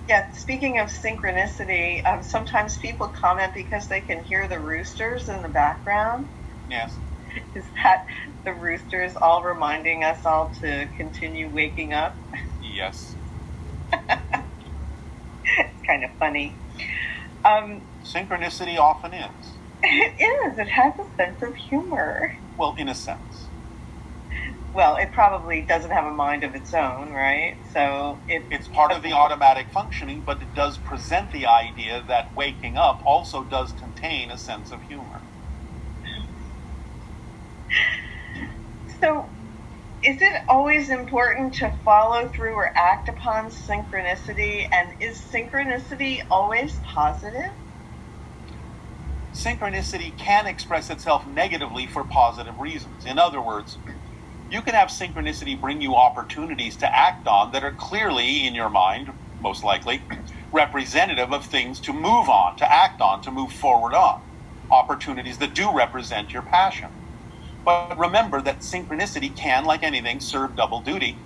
Yeah, speaking of synchronicity, sometimes people comment because they can hear the roosters in the background. Yes. Is that the roosters all reminding us all to continue waking up? Yes. It's kind of funny. Um, Synchronicity often is. it is. It has a sense of humor. Well, in a sense. Well, it probably doesn't have a mind of its own, right? So it It's part of the doesn't. automatic functioning, but it does present the idea that waking up also does contain a sense of humor. So, is it always important to follow through or act upon synchronicity? And is synchronicity always positive? Synchronicity can express itself negatively for positive reasons. In other words, you can have synchronicity bring you opportunities to act on that are clearly, in your mind, most likely, representative of things to move on, to act on, to move forward on. Opportunities that do represent your passion. But remember that synchronicity can, like anything, serve double duty.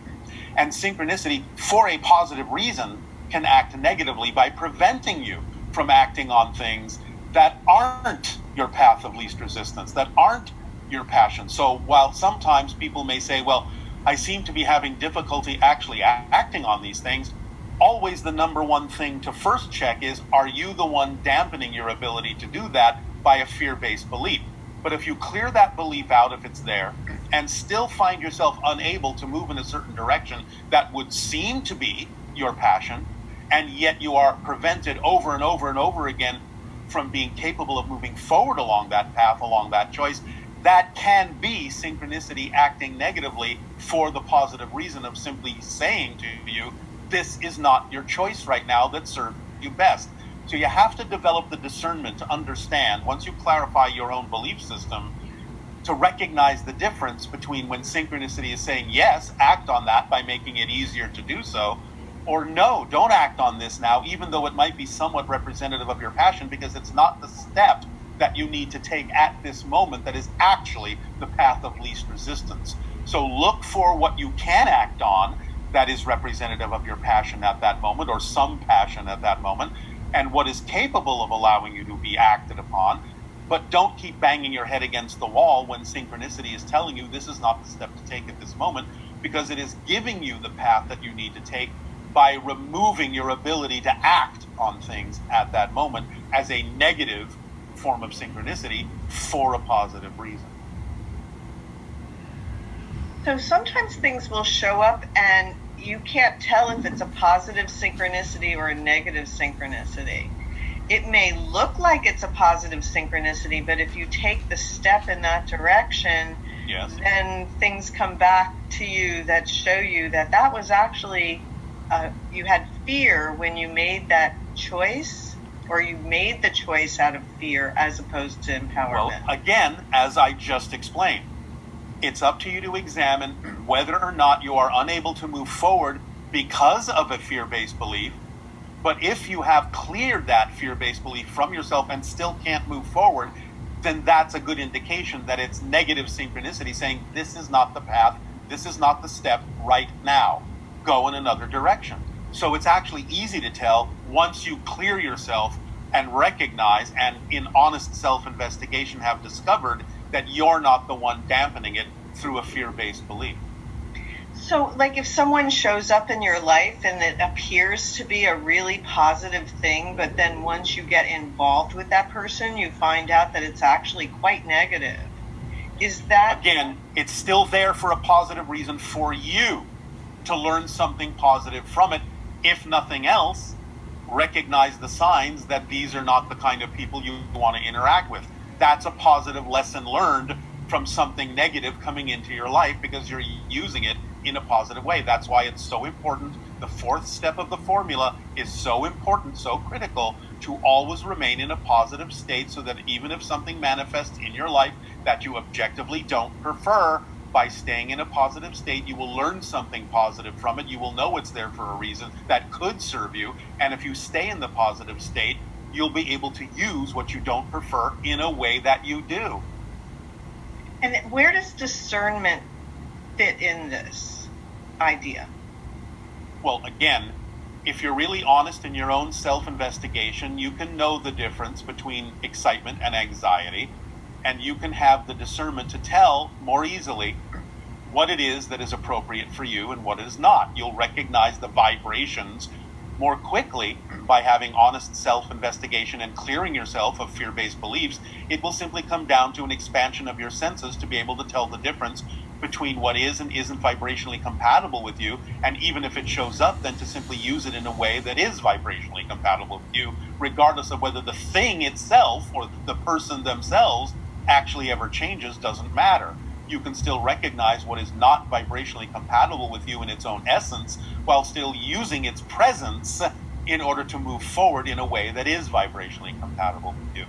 And synchronicity, for a positive reason, can act negatively by preventing you from acting on things that aren't your path of least resistance, that aren't your passion. So while sometimes people may say, well, I seem to be having difficulty actually acting on these things, always the number one thing to first check is, are you the one dampening your ability to do that by a fear-based belief? But if you clear that belief out, if it's there, and still find yourself unable to move in a certain direction that would seem to be your passion, and yet you are prevented over and over and over again from being capable of moving forward along that path, along that choice, that can be synchronicity acting negatively for the positive reason of simply saying to you, this is not your choice right now that serves you best. So you have to develop the discernment to understand, once you clarify your own belief system, to recognize the difference between when synchronicity is saying, yes, act on that by making it easier to do so, or no, don't act on this now, even though it might be somewhat representative of your passion, because it's not the step that you need to take at this moment that is actually the path of least resistance. So look for what you can act on that is representative of your passion at that moment, or some passion at that moment, and what is capable of allowing you to be acted upon. But don't keep banging your head against the wall when synchronicity is telling you this is not the step to take at this moment, because it is giving you the path that you need to take by removing your ability to act on things at that moment as a negative form of synchronicity for a positive reason. So sometimes things will show up and you can't tell if it's a positive synchronicity or a negative synchronicity. It may look like it's a positive synchronicity, but if you take the step in that direction, Yes. then things come back to you that show you that that was actually, you had fear when you made that choice, or you made the choice out of fear as opposed to empowerment. Well, again, as I just explained, it's up to you to examine whether or not you are unable to move forward because of a fear-based belief. But if you have cleared that fear-based belief from yourself and still can't move forward, then that's a good indication that it's negative synchronicity saying, this is not the path, this is not the step right now. Go in another direction. So it's actually easy to tell once you clear yourself and recognize, and in honest self-investigation have discovered that you're not the one dampening it through a fear-based belief. So, like, if someone shows up in your life and it appears to be a really positive thing, but then once you get involved with that person, you find out that it's actually quite negative. Is that. Again, it's still there for a positive reason for you to learn something positive from it. If nothing else, recognize the signs that these are not the kind of people you want to interact with. That's a positive lesson learned from something negative coming into your life because you're using it in a positive way. That's why it's so important. The fourth step of the formula is so important, so critical, to always remain in a positive state, so that even if something manifests in your life that you objectively don't prefer, by staying in a positive state, you will learn something positive from it. You will know it's there for a reason that could serve you. And if you stay in the positive state, you'll be able to use what you don't prefer in a way that you do. And where does discernment fit in this idea? Well, again, if you're really honest in your own self-investigation, you can know the difference between excitement and anxiety, and you can have the discernment to tell more easily what it is that is appropriate for you and what is not. You'll recognize the vibrations more quickly by having honest self-investigation and clearing yourself of fear-based beliefs. It will simply come down to an expansion of your senses to be able to tell the difference between what is and isn't vibrationally compatible with you, and even if it shows up, then to simply use it in a way that is vibrationally compatible with you, regardless of whether the thing itself or the person themselves actually ever changes. Doesn't matter. You can still recognize what is not vibrationally compatible with you in its own essence, while still using its presence in order to move forward in a way that is vibrationally compatible with you.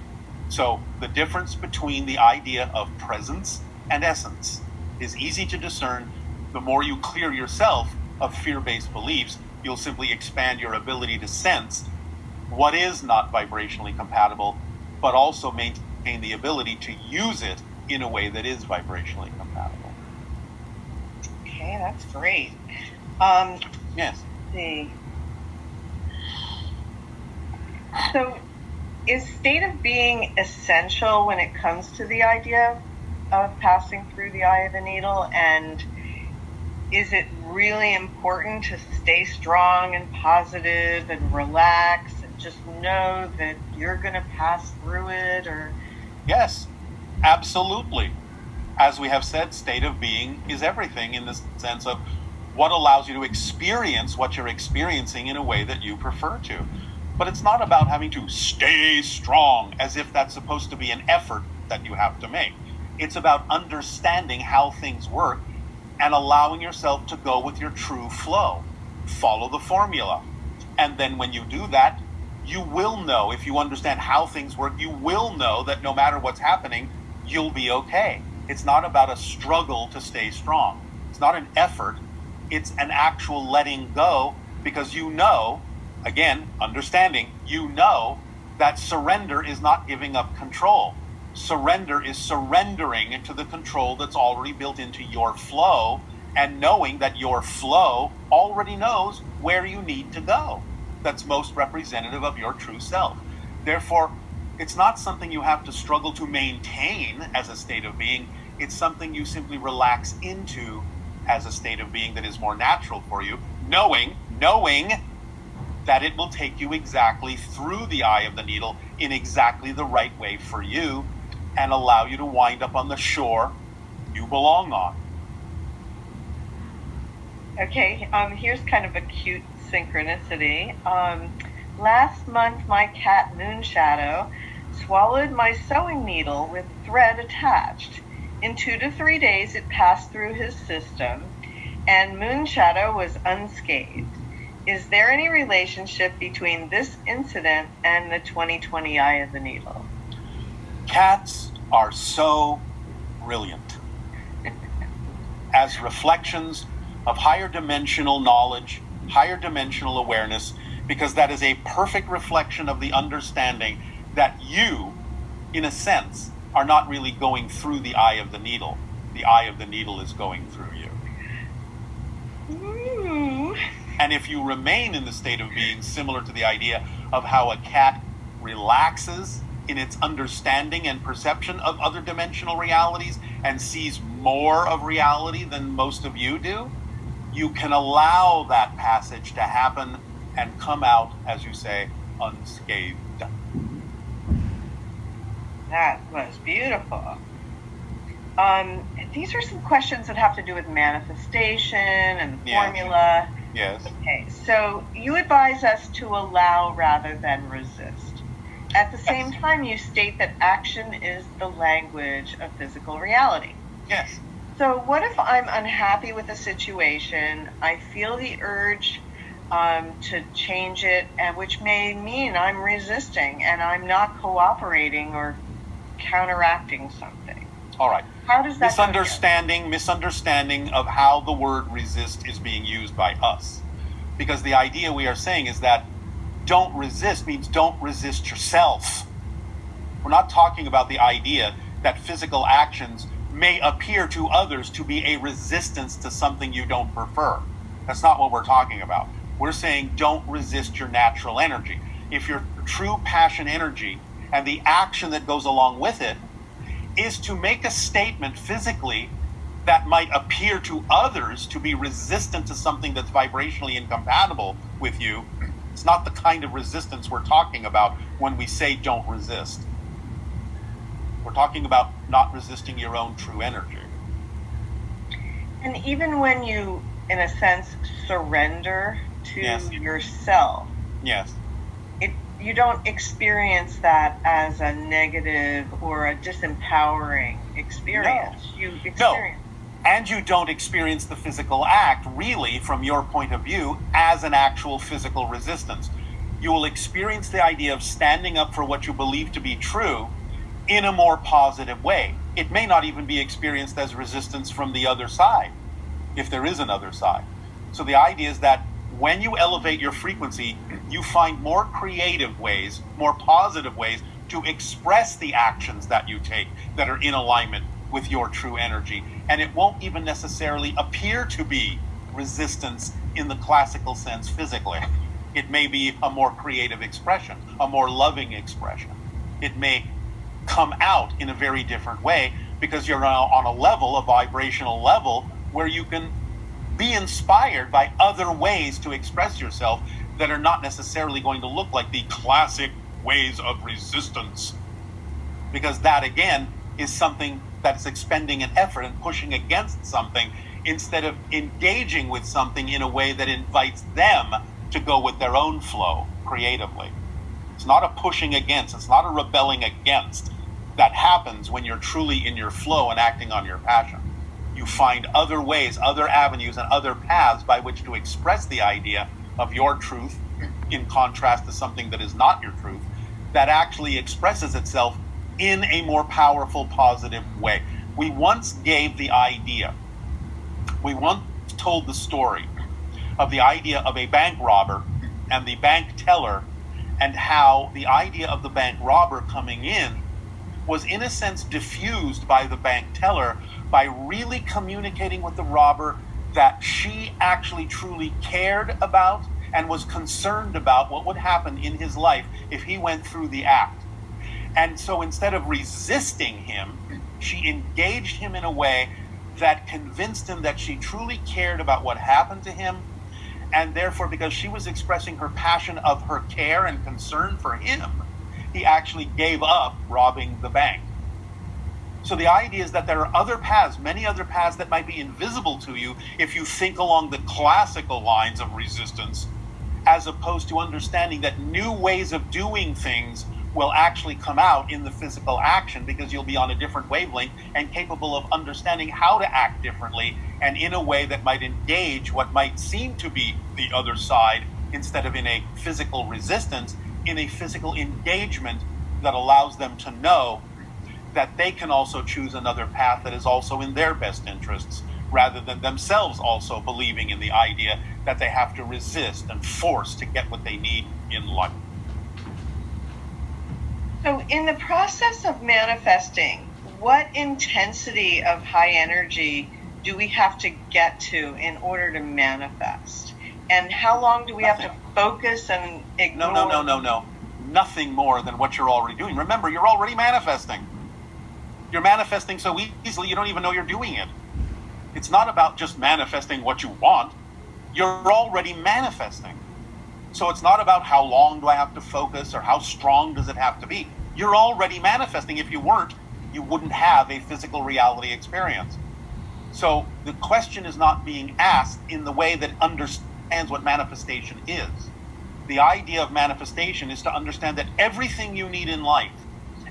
So the difference between the idea of presence and essence is easy to discern. The more you clear yourself of fear-based beliefs, you'll simply expand your ability to sense what is not vibrationally compatible, but also maintain the ability to use it in a way that is vibrationally compatible. Okay, that's great. Yes. Let's see. So, is state of being essential when it comes to the idea of passing through the eye of the needle? And is it really important to stay strong and positive and relax and just know that you're going to pass through it? Or Yes, absolutely. As we have said, state of being is everything in the sense of what allows you to experience what you're experiencing in a way that you prefer to. But it's not about having to stay strong as if that's supposed to be an effort that you have to make. It's about understanding how things work and allowing yourself to go with your true flow. Follow the formula. And then when you do that, you will know, if you understand how things work, you will know that no matter what's happening, you'll be okay. It's not about a struggle to stay strong. It's not an effort. It's an actual letting go, because you know, again, understanding, you know that surrender is not giving up control. Surrender is surrendering into the control that's already built into your flow, and knowing that your flow already knows where you need to go. That's most representative of your true self. Therefore, it's not something you have to struggle to maintain as a state of being. It's something you simply relax into as a state of being that is more natural for you, knowing that it will take you exactly through the eye of the needle in exactly the right way for you, and allow you to wind up on the shore you belong on. okay, here's kind of a cute synchronicity. Last month, my cat Moonshadow swallowed my sewing needle with thread attached. In 2 to 3 days, it passed through his system, and Moonshadow was unscathed. Is there any relationship between this incident and the 2020 Eye of the Needle? Cats are so brilliant as reflections of higher dimensional knowledge, higher dimensional awareness, because that is a perfect reflection of the understanding that you, in a sense, are not really going through the eye of the needle. The eye of the needle is going through you. Ooh. And if you remain in the state of being similar to the idea of how a cat relaxes in its understanding and perception of other dimensional realities and sees more of reality than most of you do, you can allow that passage to happen and come out, as you say, unscathed. That was beautiful. These are some questions that have to do with manifestation and the formula. Yes. Okay, so you advise us to allow rather than resist. At the same time, you state that action is the language of physical reality. Yes. So what if I'm unhappy with a situation, I feel the urge to change it, and which may mean I'm resisting and I'm not cooperating or counteracting something? All right. How does that misunderstanding of how the word resist is being used by us. Because the idea we are saying is that don't resist means don't resist yourself. We're not talking about the idea that physical actions may appear to others to be a resistance to something you don't prefer. That's not what we're talking about. We're saying don't resist your natural energy. If your true passion energy and the action that goes along with it is to make a statement physically that might appear to others to be resistant to something that's vibrationally incompatible with you, it's not the kind of resistance we're talking about when we say don't resist. We're talking about not resisting your own true energy. And even when you, in a sense, surrender to Yes. yourself, Yes. You don't experience that as a negative or a disempowering experience. No. You experience. And you don't experience the physical act, really, from your point of view, as an actual physical resistance. You will experience the idea of standing up for what you believe to be true in a more positive way. It may not even be experienced as resistance from the other side, if there is another side. So the idea is that when you elevate your frequency, you find more creative ways, more positive ways to express the actions that you take that are in alignment with your true energy. And it won't even necessarily appear to be resistance in the classical sense physically. It may be a more creative expression, a more loving expression. It may come out in a very different way because you're on a level, a vibrational level, where you can be inspired by other ways to express yourself that are not necessarily going to look like the classic ways of resistance. Because that, again, is something that's expending an effort and pushing against something instead of engaging with something in a way that invites them to go with their own flow creatively. It's not a pushing against, it's not a rebelling against. That happens when you're truly in your flow and acting on your passion. You find other ways, other avenues, and other paths by which to express the idea of your truth in contrast to something that is not your truth, that actually expresses itself in a more powerful, positive way. We once gave the idea, we once told the story of the idea of a bank robber and the bank teller, and how the idea of the bank robber coming in was in a sense diffused by the bank teller by really communicating with the robber that she actually truly cared about and was concerned about what would happen in his life if he went through the act. And so instead of resisting him, she engaged him in a way that convinced him that she truly cared about what happened to him. And therefore, because she was expressing her passion of her care and concern for him, he actually gave up robbing the bank. So the idea is that there are other paths, many other paths that might be invisible to you if you think along the classical lines of resistance, as opposed to understanding that new ways of doing things will actually come out in the physical action because you'll be on a different wavelength and capable of understanding how to act differently and in a way that might engage what might seem to be the other side instead of in a physical resistance, in a physical engagement that allows them to know that they can also choose another path that is also in their best interests, rather than themselves also believing in the idea that they have to resist and force to get what they need in life. So, in the process of manifesting, what intensity of high energy do we have to get to in order to manifest? And how long do we have to focus and ignore? No. Nothing more than what you're already doing. Remember, you're already manifesting. You're manifesting so easily you don't even know you're doing it. It's not about just manifesting what you want. You're already manifesting. So it's not about how long do I have to focus or how strong does it have to be. You're already manifesting. If you weren't, you wouldn't have a physical reality experience. So the question is not being asked in the way that understands what manifestation is. The idea of manifestation is to understand that everything you need in life,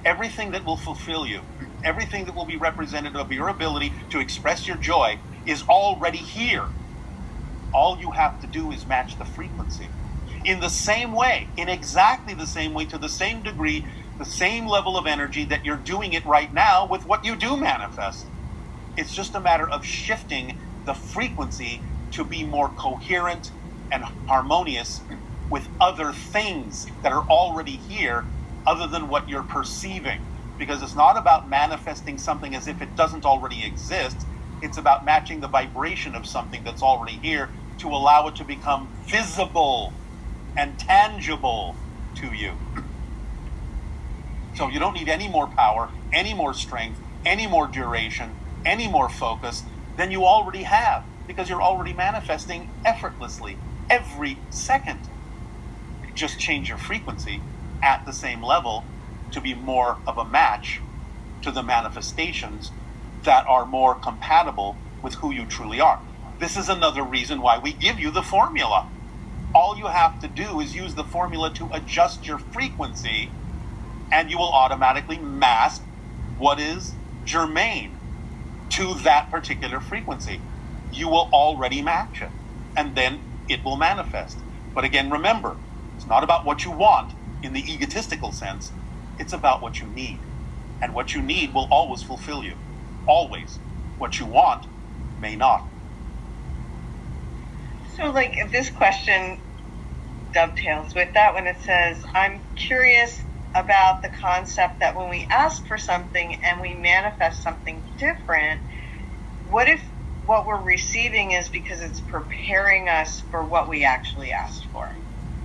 everything that will fulfill you, everything that will be representative of your ability to express your joy is already here. All you have to do is match the frequency. In the same way, in exactly the same way, to the same degree, the same level of energy that you're doing it right now with what you do manifest. It's just a matter of shifting the frequency to be more coherent and harmonious with other things that are already here other than what you're perceiving. Because it's not about manifesting something as if it doesn't already exist. It's about matching the vibration of something that's already here to allow it to become visible and tangible to you. So you don't need any more power, any more strength, any more duration, any more focus than you already have, because you're already manifesting effortlessly every second. Just change your frequency at the same level to be more of a match to the manifestations that are more compatible with who you truly are. This is another reason why we give you the formula. All you have to do is use the formula to adjust your frequency, and you will automatically mask what is germane to that particular frequency. You will already match it, and then it will manifest. But again, remember, it's not about what you want in the egotistical sense. It's about what you need. And what you need will always fulfill you. Always. What you want may not. So, like, if this question dovetails with that when it says, I'm curious about the concept that when we ask for something and we manifest something different, what if what we're receiving is because it's preparing us for what we actually asked for?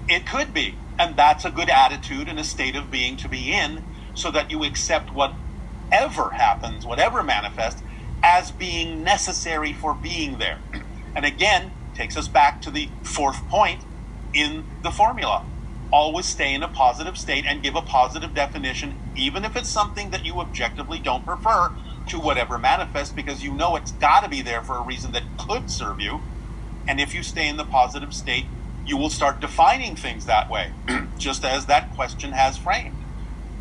It could be. And that's a good attitude and a state of being to be in, so that you accept whatever happens, whatever manifests, as being necessary for being there. And again, takes us back to the fourth point in the formula. Always stay in a positive state and give a positive definition, even if it's something that you objectively don't prefer, to whatever manifests, because you know it's got to be there for a reason that could serve you. And if you stay in the positive state, you will start defining things that way, just as that question has framed.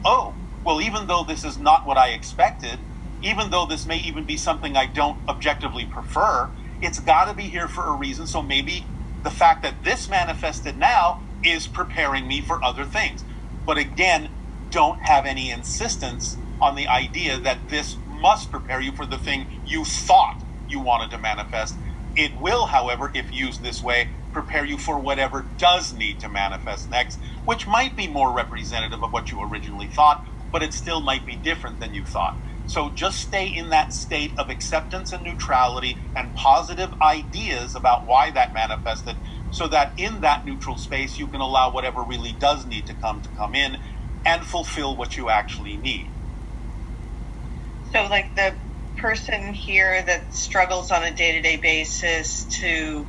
Oh, well, even though this is not what I expected, even though this may even be something I don't objectively prefer, it's got to be here for a reason. So maybe the fact that this manifested now is preparing me for other things. But again, don't have any insistence on the idea that this must prepare you for the thing you thought you wanted to manifest. It will, however, if used this way, prepare you for whatever does need to manifest next, which might be more representative of what you originally thought, but it still might be different than you thought. So just stay in that state of acceptance and neutrality and positive ideas about why that manifested, so that in that neutral space you can allow whatever really does need to come in and fulfill what you actually need. So, like, the person here that struggles on a day-to-day basis to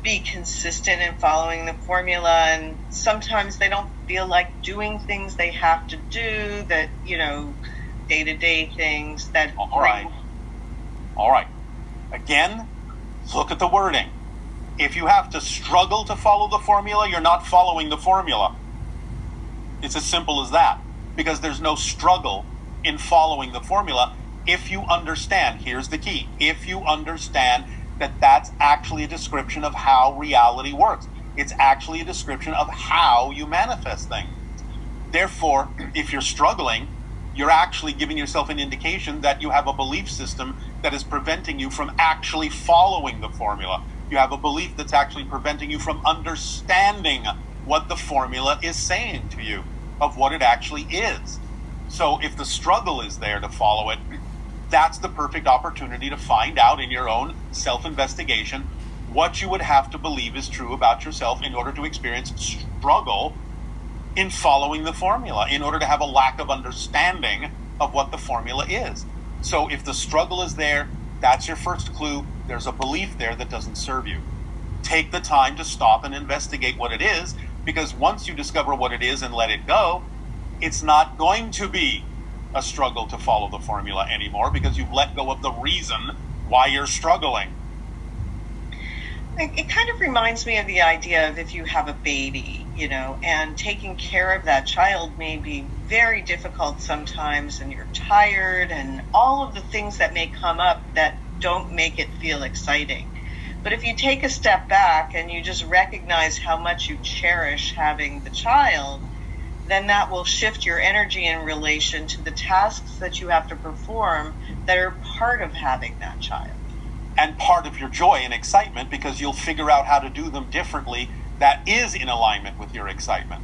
be consistent in following the formula, and sometimes they don't feel like doing things they have to do, that, day-to-day things that All right. Again, look at the wording. If you have to struggle to follow the formula, you're not following the formula. It's as simple as that, because there's no struggle in following the formula if you understand, here's the key, if you understand that that's actually a description of how reality works. It's actually a description of how you manifest things. Therefore, if you're struggling, you're actually giving yourself an indication that you have a belief system that is preventing you from actually following the formula. You have a belief that's actually preventing you from understanding what the formula is saying to you, of what it actually is. So if the struggle is there to follow it, that's the perfect opportunity to find out in your own self-investigation what you would have to believe is true about yourself in order to experience struggle in following the formula, in order to have a lack of understanding of what the formula is. So if the struggle is there, that's your first clue. There's a belief there that doesn't serve you. Take the time to stop and investigate what it is, because once you discover what it is and let it go, it's not going to be a struggle to follow the formula anymore, because you've let go of the reason why you're struggling. It kind of reminds me of the idea of if you have a baby, and taking care of that child may be very difficult sometimes, and you're tired, and all of the things that may come up that don't make it feel exciting. But if you take a step back and you just recognize how much you cherish having the child, then that will shift your energy in relation to the tasks that you have to perform that are part of having that child. And part of your joy and excitement, because you'll figure out how to do them differently that is in alignment with your excitement.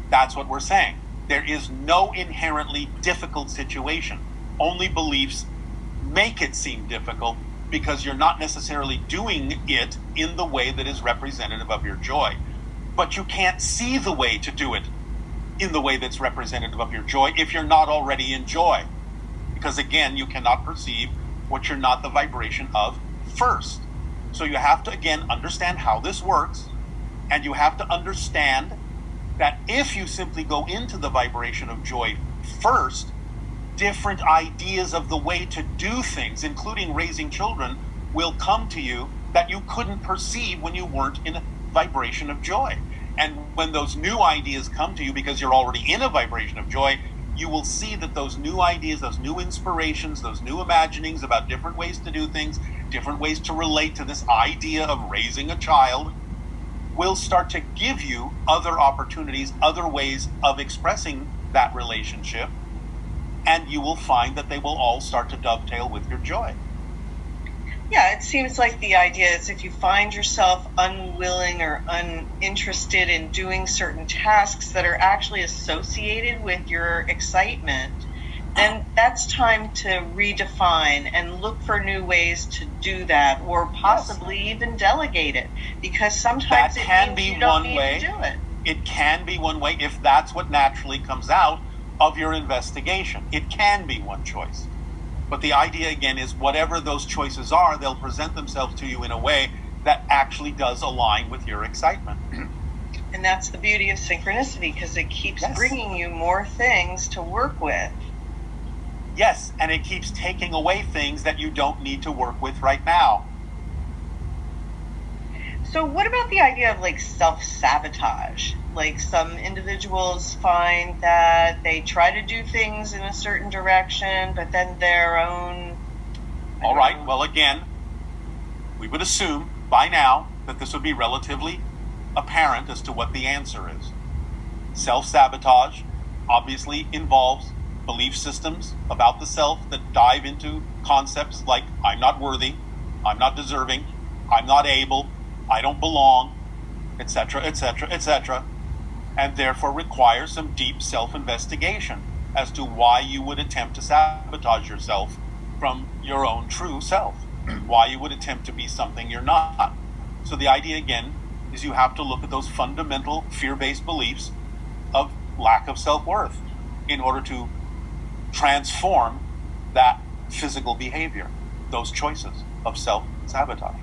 That's what we're saying. There is no inherently difficult situation. Only beliefs make it seem difficult because you're not necessarily doing it in the way that is representative of your joy. But you can't see the way to do it in the way that's representative of your joy if you're not already in joy. Because again, you cannot perceive what you're not the vibration of first. So you have to, again, understand how this works, and you have to understand that if you simply go into the vibration of joy first, different ideas of the way to do things, including raising children, will come to you that you couldn't perceive when you weren't in a vibration of joy. And when those new ideas come to you because you're already in a vibration of joy, you will see that those new ideas, those new inspirations, those new imaginings about different ways to do things, different ways to relate to this idea of raising a child, will start to give you other opportunities, other ways of expressing that relationship, and you will find that they will all start to dovetail with your joy. Yeah, it seems like the idea is if you find yourself unwilling or uninterested in doing certain tasks that are actually associated with your excitement, then that's time to redefine and look for new ways to do that, or possibly even delegate it, because sometimes that it can means be you don't one need way. to do it. It can be one way if that's what naturally comes out of your investigation. It can be one choice. But the idea, again, is whatever those choices are, they'll present themselves to you in a way that actually does align with your excitement. And that's the beauty of synchronicity, because it keeps bringing you more things to work with. Yes, and it keeps taking away things that you don't need to work with right now. So what about the idea of like self-sabotage? Like some individuals find that they try to do things in a certain direction, but then their own... All right, well, again, we would assume by now that this would be relatively apparent as to what the answer is. Self-sabotage obviously involves belief systems about the self that dive into concepts like I'm not worthy, I'm not deserving, I'm not able, I don't belong, etc., etc., etc., and therefore requires some deep self-investigation as to why you would attempt to sabotage yourself from your own true self, why you would attempt to be something you're not. So the idea, again, is you have to look at those fundamental fear-based beliefs of lack of self-worth in order to transform that physical behavior, those choices of self-sabotage.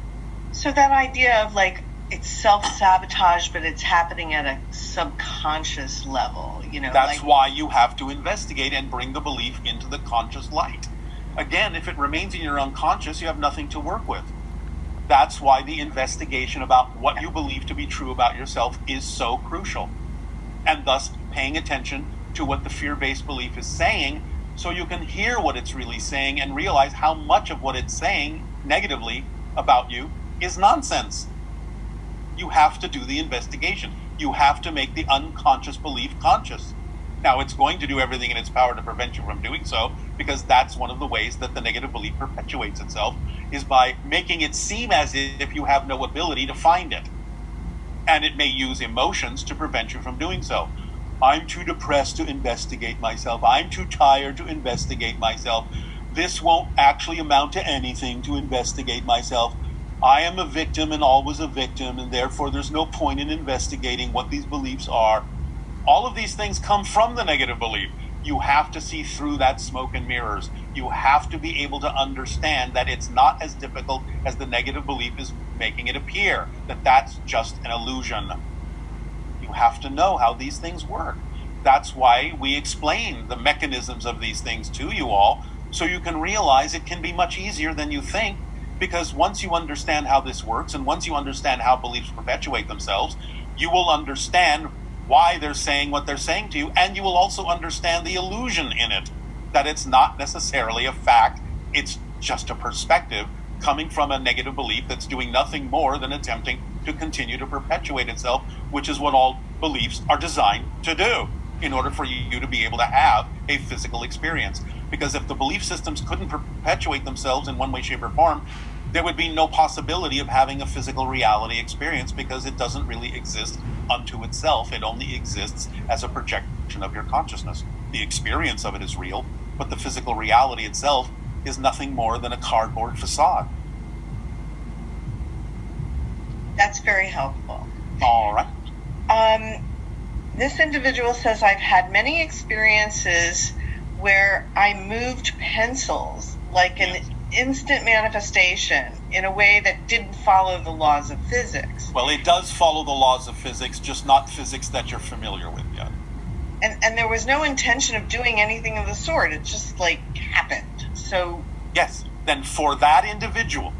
So that idea of like it's self-sabotage, but it's happening at a subconscious level, you know. That's why you have to investigate and bring the belief into the conscious light. Again, if it remains in your unconscious, you have nothing to work with. That's why the investigation about what you believe to be true about yourself is so crucial. And thus paying attention to what the fear-based belief is saying so you can hear what it's really saying and realize how much of what it's saying negatively about you is nonsense. You have to do the investigation. You have to make the unconscious belief conscious. Now, it's going to do everything in its power to prevent you from doing so, because that's one of the ways that the negative belief perpetuates itself, is by making it seem as if you have no ability to find it. And it may use emotions to prevent you from doing so. I'm too depressed to investigate myself. I'm too tired to investigate myself. This won't actually amount to anything to investigate myself. I am a victim and always a victim, and therefore there's no point in investigating what these beliefs are. All of these things come from the negative belief. You have to see through that smoke and mirrors. You have to be able to understand that it's not as difficult as the negative belief is making it appear, that that's just an illusion. You have to know how these things work. That's why we explain the mechanisms of these things to you all, so you can realize it can be much easier than you think, because once you understand how this works, and once you understand how beliefs perpetuate themselves, you will understand why they're saying what they're saying to you, and you will also understand the illusion in it, that it's not necessarily a fact, it's just a perspective coming from a negative belief that's doing nothing more than attempting to continue to perpetuate itself, which is what all beliefs are designed to do in order for you to be able to have a physical experience. Because if the belief systems couldn't perpetuate themselves in one way, shape, or form, there would be no possibility of having a physical reality experience, because it doesn't really exist unto itself. It only exists as a projection of your consciousness. The experience of it is real, but the physical reality itself is nothing more than a cardboard facade. That's very helpful. All right. This individual says, I've had many experiences where I moved pencils like an instant manifestation in a way that didn't follow the laws of physics. Well, it does follow the laws of physics, just not physics that you're familiar with yet. And there was no intention of doing anything of the sort. It just like happened. So yes, then for that individual,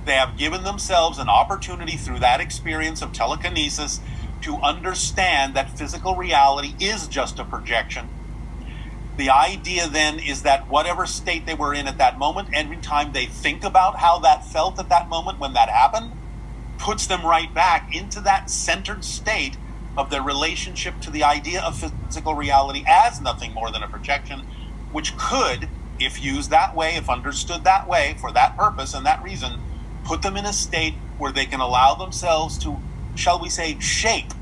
they have given themselves an opportunity through that experience of telekinesis to understand that physical reality is just a projection. The idea then is that whatever state they were in at that moment, every time they think about how that felt at that moment when that happened, puts them right back into that centered state of their relationship to the idea of physical reality as nothing more than a projection, which could, if used that way, if understood that way, for that purpose and that reason, put them in a state where they can allow themselves to, shall we say, shape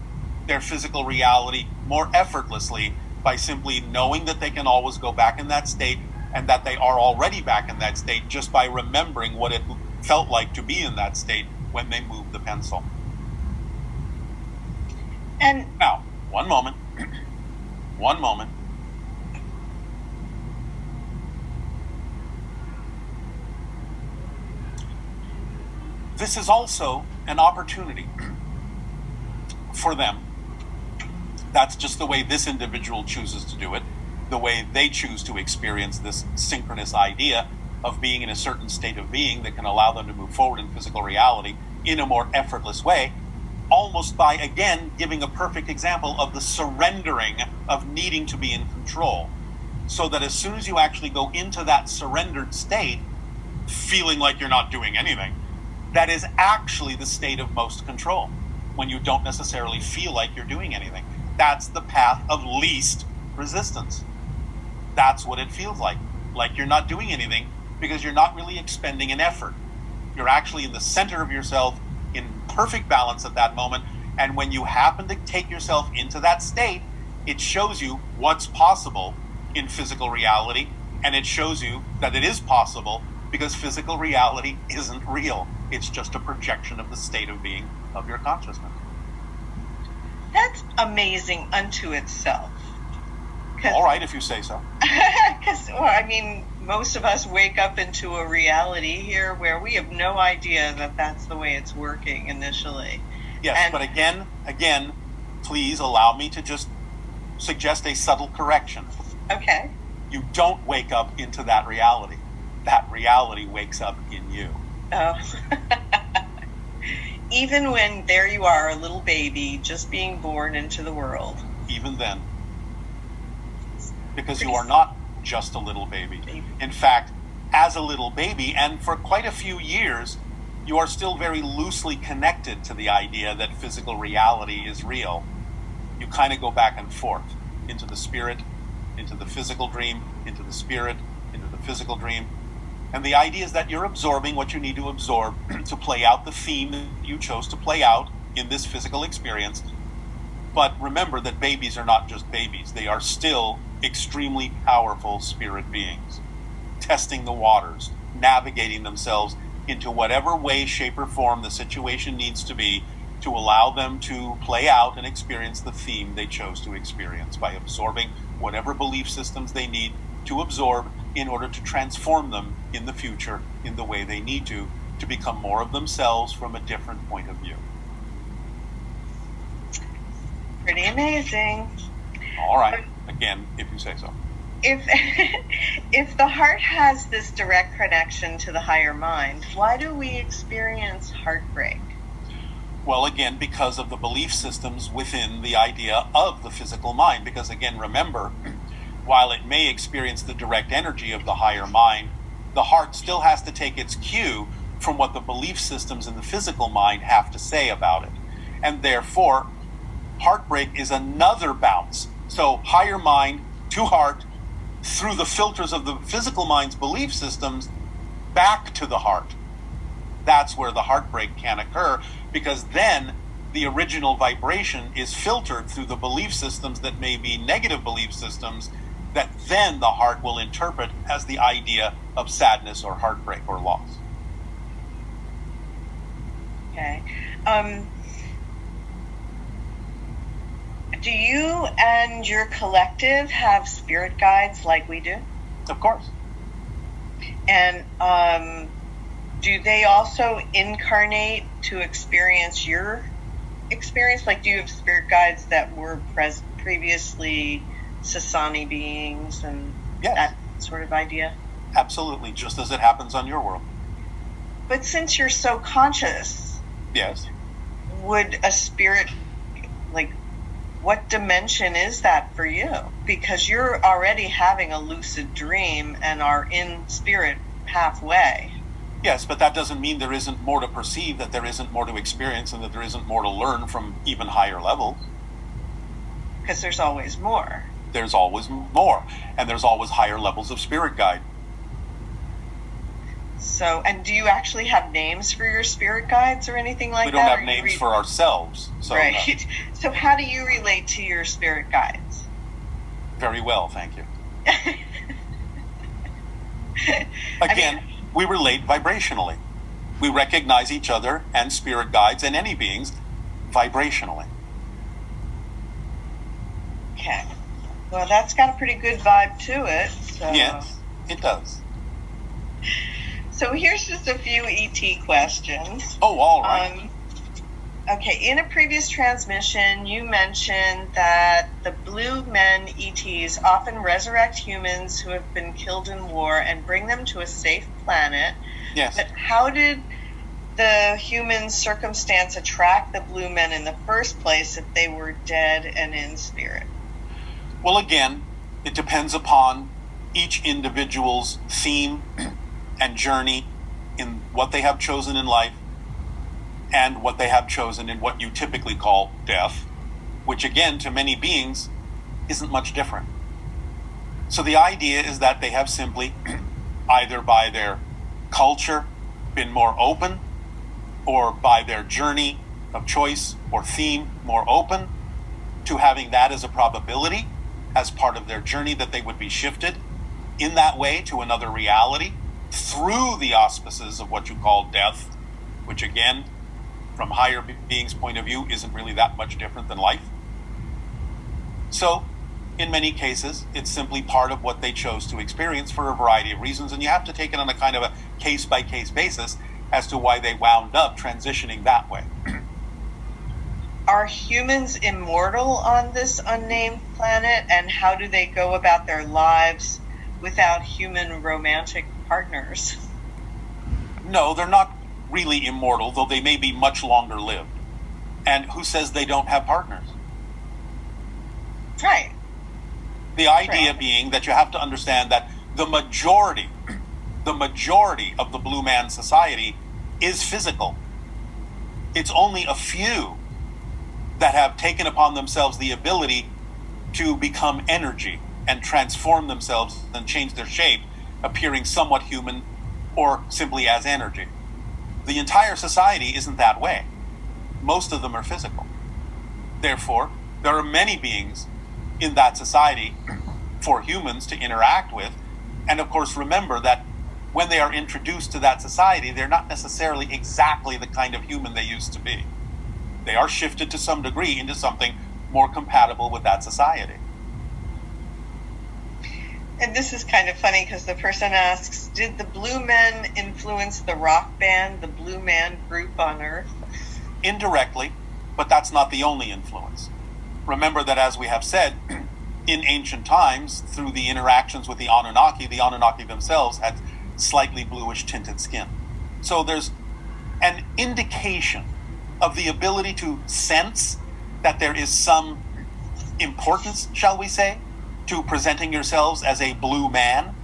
their physical reality more effortlessly by simply knowing that they can always go back in that state and that they are already back in that state just by remembering what it felt like to be in that state when they moved the pencil. And now, one moment. One moment. This is also an opportunity for them. That's just the way this individual chooses to do it, the way they choose to experience this synchronous idea of being in a certain state of being that can allow them to move forward in physical reality in a more effortless way, almost by, again, giving a perfect example of the surrendering of needing to be in control. So that as soon as you actually go into that surrendered state, feeling like you're not doing anything, that is actually the state of most control, when you don't necessarily feel like you're doing anything. That's the path of least resistance. That's what it feels like you're not doing anything because you're not really expending an effort. You're actually in the center of yourself in perfect balance at that moment, and when you happen to take yourself into that state, it shows you what's possible in physical reality, and it shows you that it is possible because physical reality isn't real. It's just a projection of the state of being of your consciousness. That's amazing unto itself. All right, if you say so. Because, well, I mean, most of us wake up into a reality here where we have no idea that that's the way it's working initially. Yes, but again, please allow me to just suggest a subtle correction. Okay. You don't wake up into that reality. That reality wakes up in you. Oh. Even when there you are, a little baby, just being born into the world. Even then. Because you are not just a little baby. In fact, as a little baby, and for quite a few years, you are still very loosely connected to the idea that physical reality is real. You kind of go back and forth into the spirit, into the physical dream, into the spirit, into the physical dream. And the idea is that you're absorbing what you need to absorb to play out the theme that you chose to play out in this physical experience. But remember that babies are not just babies. They are still extremely powerful spirit beings, testing the waters, navigating themselves into whatever way, shape, or form the situation needs to be to allow them to play out and experience the theme they chose to experience by absorbing whatever belief systems they need to absorb in order to transform them in the future in the way they need to become more of themselves from a different point of view. Pretty amazing. All right. Again, if you say so. If the heart has this direct connection to the higher mind, why do we experience heartbreak? Well, again, because of the belief systems within the idea of the physical mind. Because again, remember, while it may experience the direct energy of the higher mind, the heart still has to take its cue from what the belief systems in the physical mind have to say about it. And therefore, heartbreak is another bounce. So higher mind to heart, through the filters of the physical mind's belief systems, back to the heart. That's where the heartbreak can occur, because then the original vibration is filtered through the belief systems that may be negative belief systems that then the heart will interpret as the idea of sadness or heartbreak or loss. Okay. Um, do you and your collective have spirit guides like we do? Of course. And do they also incarnate to experience your experience? Like, do you have spirit guides that were previously Sasani beings and Yes. that sort of idea? Absolutely, just as it happens on your world. But since you're so conscious, Yes. would a spirit, like, what dimension is that for you? Because you're already having a lucid dream and are in spirit halfway. Yes, but that doesn't mean there isn't more to perceive, that there isn't more to experience, and that there isn't more to learn from even higher levels. Because there's always more. There's always more, and there's always higher levels of spirit guide. So, and do you actually have names for your spirit guides or anything like that? We don't have names for ourselves. So right. No. So how do you relate to your spirit guides? Very well, thank you. Again, we relate vibrationally. We recognize each other and spirit guides and any beings vibrationally. Okay. Well, that's got a pretty good vibe to it. So. Yes, it does. So here's just a few ET questions. Oh, all right. Okay, in a previous transmission, you mentioned that the blue men ETs often resurrect humans who have been killed in war and bring them to a safe planet. Yes. But how did the human circumstance attract the blue men in the first place if they were dead and in spirit? Well, again, it depends upon each individual's theme and journey in what they have chosen in life and what they have chosen in what you typically call death, which again, to many beings, isn't much different. So the idea is that they have simply, either by their culture, been more open, or by their journey of choice or theme more open, to having that as a probability, as part of their journey, that they would be shifted in that way to another reality through the auspices of what you call death, which again, from higher beings' point of view, isn't really that much different than life. So, in many cases, it's simply part of what they chose to experience for a variety of reasons, and you have to take it on a kind of a case-by-case basis as to why they wound up transitioning that way. Are humans immortal on this unnamed planet, and how do they go about their lives without human romantic partners? No, they're not really immortal, though they may be much longer lived. And who says they don't have partners? Right. The idea being that you have to understand that the majority of the Blue Man Society is physical. It's only a few that have taken upon themselves the ability to become energy and transform themselves and change their shape, appearing somewhat human or simply as energy. The entire society isn't that way. Most of them are physical. Therefore, there are many beings in that society for humans to interact with. And of course, remember that when they are introduced to that society, they're not necessarily exactly the kind of human they used to be. They are shifted to some degree into something more compatible with that society. And this is kind of funny because the person asks, did the Blue Men influence the rock band, the Blue Man Group on Earth? Indirectly, but that's not the only influence. Remember that, as we have said, in ancient times, through the interactions with the Anunnaki themselves had slightly bluish tinted skin. So there's an indication of the ability to sense that there is some importance, shall we say, to presenting yourselves as a blue man,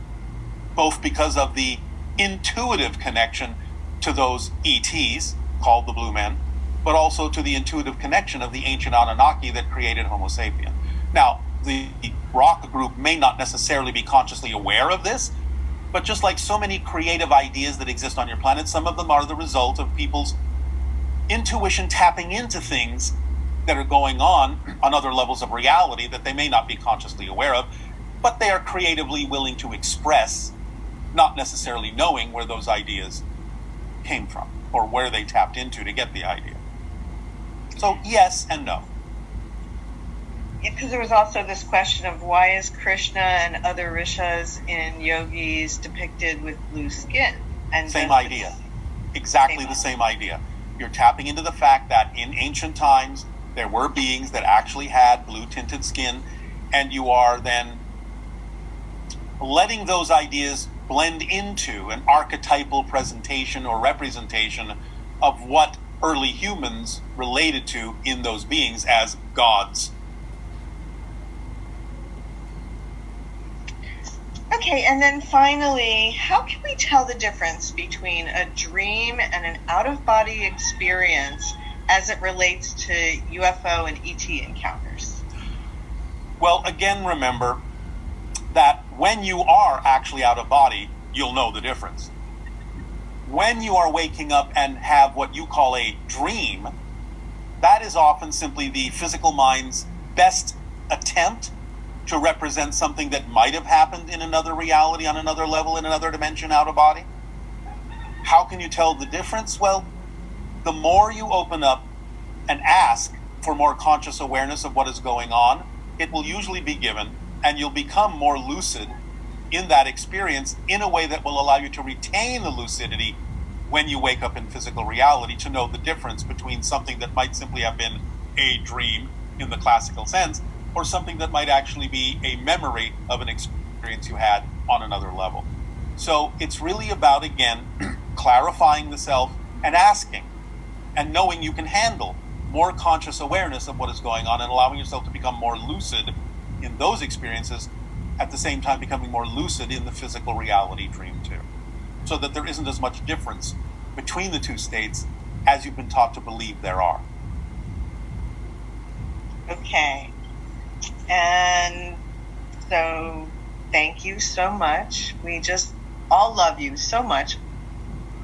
both because of the intuitive connection to those ETs, called the Blue Men, but also to the intuitive connection of the ancient Anunnaki that created Homo sapien. Now, the rock group may not necessarily be consciously aware of this, but just like so many creative ideas that exist on your planet, some of them are the result of people's intuition tapping into things that are going on other levels of reality that they may not be consciously aware of, but they are creatively willing to express, not necessarily knowing where those ideas came from or where they tapped into to get the idea. So yes and no. Because there was also this question of why is Krishna and other rishas in yogis depicted with blue skin? And same idea. Exactly the same idea. You're tapping into the fact that in ancient times, there were beings that actually had blue tinted skin, and you are then letting those ideas blend into an archetypal presentation or representation of what early humans related to in those beings as gods. Okay, and then finally, how can we tell the difference between a dream and an out-of-body experience as it relates to UFO and ET encounters? Well, again, remember that when you are actually out of body, you'll know the difference. When you are waking up and have what you call a dream, that is often simply the physical mind's best attempt to represent something that might have happened in another reality, on another level, in another dimension, out of body. How can you tell the difference? Well, the more you open up and ask for more conscious awareness of what is going on, it will usually be given, and you'll become more lucid in that experience in a way that will allow you to retain the lucidity when you wake up in physical reality, to know the difference between something that might simply have been a dream in the classical sense, or something that might actually be a memory of an experience you had on another level. So it's really about, again, clarifying the self and asking, and knowing you can handle more conscious awareness of what is going on, and allowing yourself to become more lucid in those experiences, at the same time becoming more lucid in the physical reality dream too. So that there isn't as much difference between the two states as you've been taught to believe there are. Okay. And so thank you so much. We just all love you so much.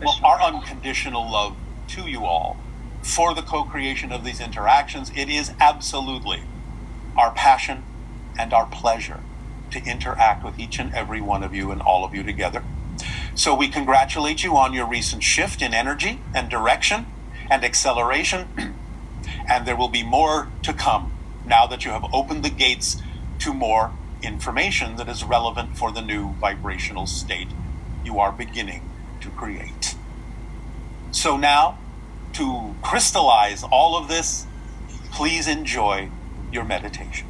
Well, our unconditional love to you all for the co-creation of these interactions. It is absolutely our passion and our pleasure to interact with each and every one of you and all of you together. So we congratulate you on your recent shift in energy and direction and acceleration, and there will be more to come now that you have opened the gates to more information that is relevant for the new vibrational state you are beginning to create. So now, to crystallize all of this, please enjoy your meditation.